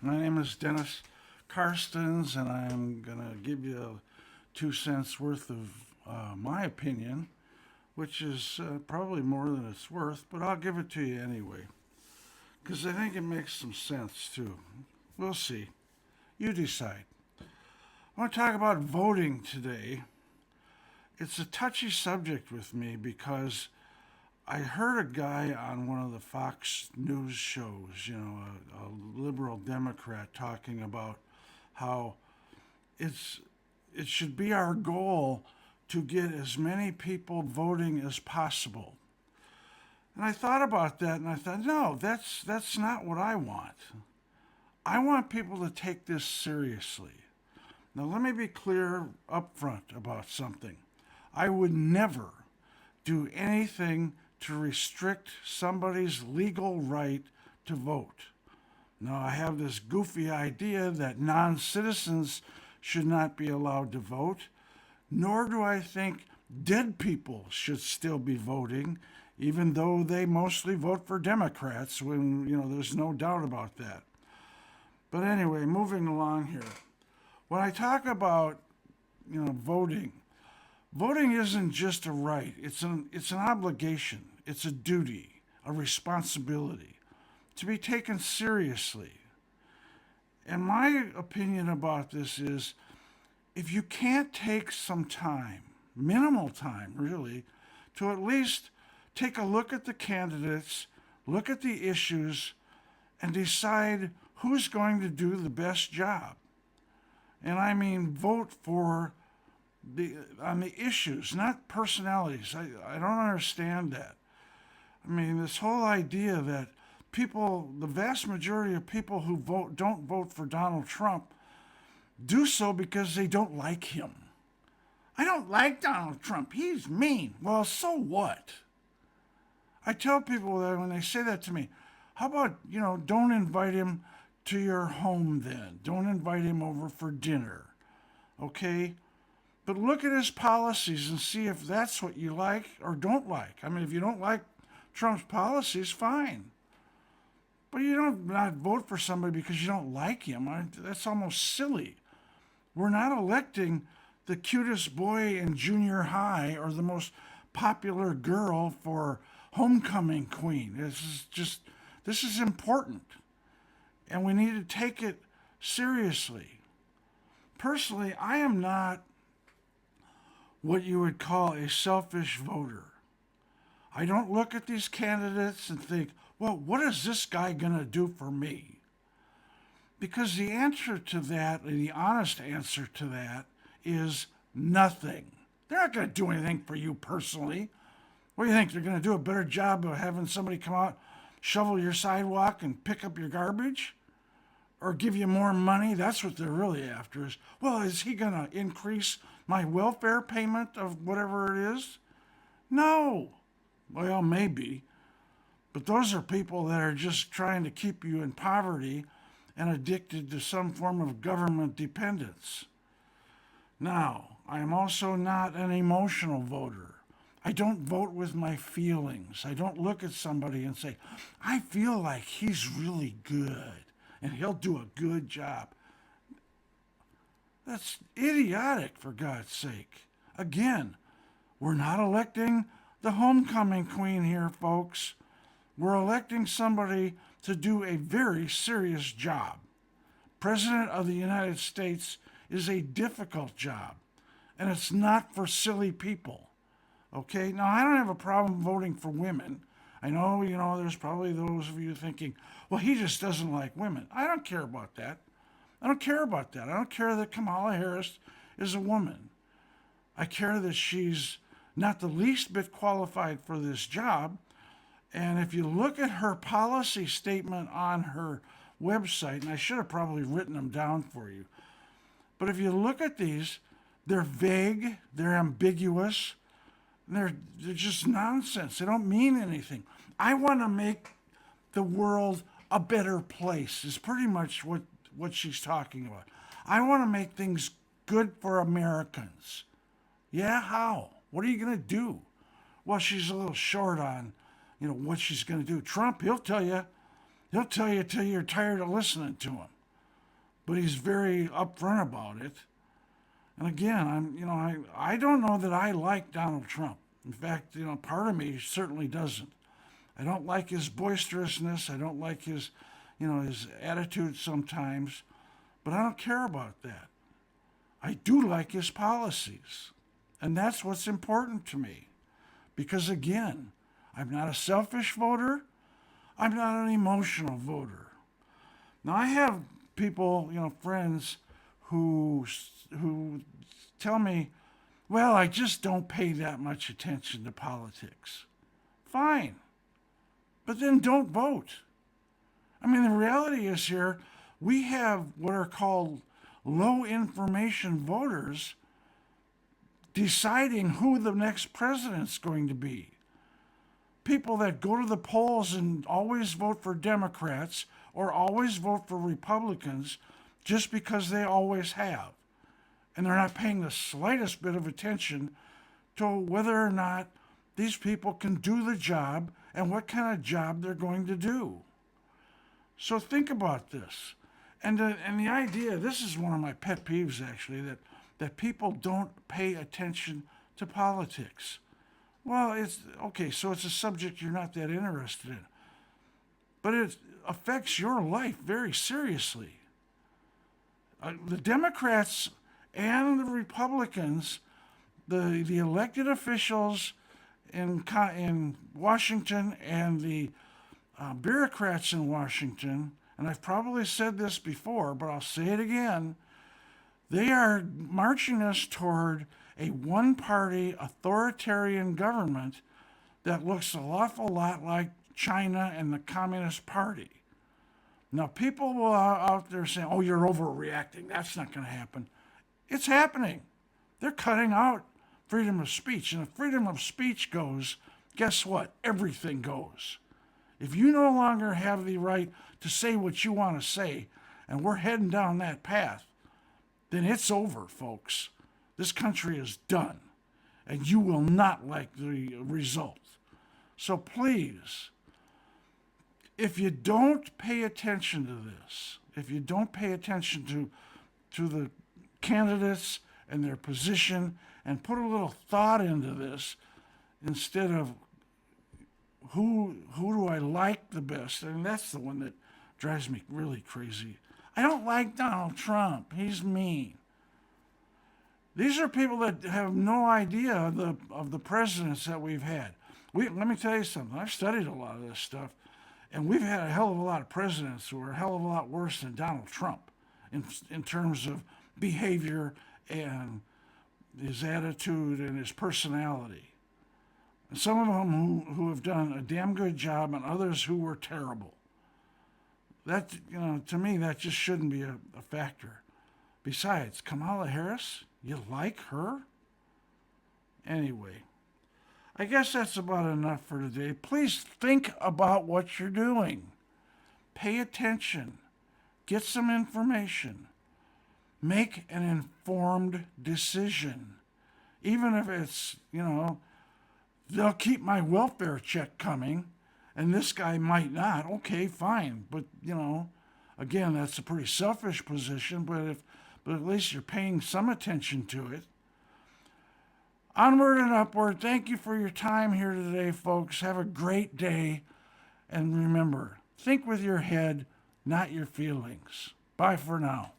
My name is Dennis Karstens, and I'm going to give you 2 cents worth of my opinion, which is probably more than it's worth, but I'll give it to you anyway, because I think it makes some sense too. We'll see. You decide. I want to talk about voting today. It's a touchy subject with me because I heard a guy on one of the Fox News shows, a liberal Democrat, talking about how it's it should be our goal to get as many people voting as possible. And I thought about that and I thought, no, that's not what I want. I want people to take this seriously. Now let me be clear up front about something. I would never do anything to restrict somebody's legal right to vote. Now, I have this goofy idea that non citizens should not be allowed to vote, nor do I think dead people should still be voting, even though they mostly vote for Democrats when, there's no doubt about that. But anyway, moving along here. When I talk about, voting, voting isn't just a right, it's an obligation, it's a duty, a responsibility to be taken seriously. And my opinion about this is if you can't take some time, minimal time really, to at least take a look at the candidates, look at the issues, and decide who's going to do the best job. And I mean vote for on the issues, not personalities. I don't understand that. I mean, this whole idea that the vast majority of people who don't vote for Donald Trump, do so because they don't like him. I don't like Donald Trump. He's mean. Well, so what? I tell people that when they say that to me, how about, don't invite him to your home then. Don't invite him over for dinner. Okay? But look at his policies and see if that's what you like or don't like. I mean, if you don't like Trump's policies, fine. But you don't not vote for somebody because you don't like him. That's almost silly. We're not electing the cutest boy in junior high or the most popular girl for homecoming queen. This is important. And we need to take it seriously. Personally, I am not what you would call a selfish voter. I don't look at these candidates and think, well, what is this guy going to do for me? Because the answer to that, the honest answer to that, is nothing. They're not going to do anything for you personally. What do you think? They're going to do a better job of having somebody come out, shovel your sidewalk, and pick up your garbage? Or give you more money? That's what they're really after is, well, is he going to increase my welfare payment of whatever it is? No. Well, maybe. But those are people that are just trying to keep you in poverty and addicted to some form of government dependence. Now, I am also not an emotional voter. I don't vote with my feelings. I don't look at somebody and say, I feel like he's really good and he'll do a good job. That's idiotic, for God's sake. Again, we're not electing the homecoming queen here, folks. We're electing somebody to do a very serious job. President of the United States is a difficult job, and it's not for silly people. Okay? Now, I don't have a problem voting for women. I know, there's probably those of you thinking, well, he just doesn't like women. I don't care about that. I don't care about that. I don't care that Kamala Harris is a woman. I care that she's not the least bit qualified for this job. And if you look at her policy statement on her website, and I should have probably written them down for you, but if you look at these, they're vague, they're ambiguous, and they're just nonsense. They don't mean anything. I want to make the world a better place, is pretty much what she's talking about. I want to make things good for Americans. Yeah, how? What are you going to do? Well, she's a little short on, what she's going to do. Trump, he'll tell you till you're tired of listening to him. but he's very upfront about it. And again, I don't know that I like Donald Trump. In fact, part of me certainly doesn't. I don't like his boisterousness. I don't like his attitude sometimes, but I don't care about that. I do like his policies, and that's what's important to me. Because again, I'm not a selfish voter. I'm not an emotional voter. Now I have people, friends who tell me, well, I just don't pay that much attention to politics. Fine. But then don't vote. I mean, the reality is here, we have what are called low information voters deciding who the next president's going to be. People that go to the polls and always vote for Democrats or always vote for Republicans just because they always have. And they're not paying the slightest bit of attention to whether or not these people can do the job and what kind of job they're going to do. So think about this. And the idea, this is one of my pet peeves actually, that people don't pay attention to politics. Well, it's okay, so it's a subject you're not that interested in. But it affects your life very seriously. The Democrats and the Republicans, the elected officials in Washington and the bureaucrats in Washington, and I've probably said this before, but I'll say it again, they are marching us toward a one-party authoritarian government that looks an awful lot like China and the Communist Party. Now, people will out there saying, oh, you're overreacting. That's not going to happen. It's happening. They're cutting out freedom of speech. And if freedom of speech goes, guess what? Everything goes. If you no longer have the right to say what you want to say, and we're heading down that path, then it's over, folks. This country is done, and you will not like the result. So please, if you don't pay attention to this, if you don't pay attention to the candidates and their position and put a little thought into this instead of who do I like the best, and that's the one that drives me really crazy. I don't like Donald Trump. He's mean. These are people that have no idea of the presidents that we've had. Let me tell you something. I've studied a lot of this stuff, and we've had a hell of a lot of presidents who are a hell of a lot worse than Donald Trump in terms of behavior and his attitude and his personality. And some of them who have done a damn good job, and others who were terrible. That, to me, that just shouldn't be a factor. Besides, Kamala Harris, you like her? Anyway, I guess that's about enough for today. Please think about what you're doing. Pay attention. Get some information. Make an informed decision. Even if it's, they'll keep my welfare check coming, and this guy might not. Okay, fine. But, again, that's a pretty selfish position, but at least you're paying some attention to it. Onward and upward. Thank you for your time here today, folks. Have a great day. And remember, think with your head, not your feelings. Bye for now.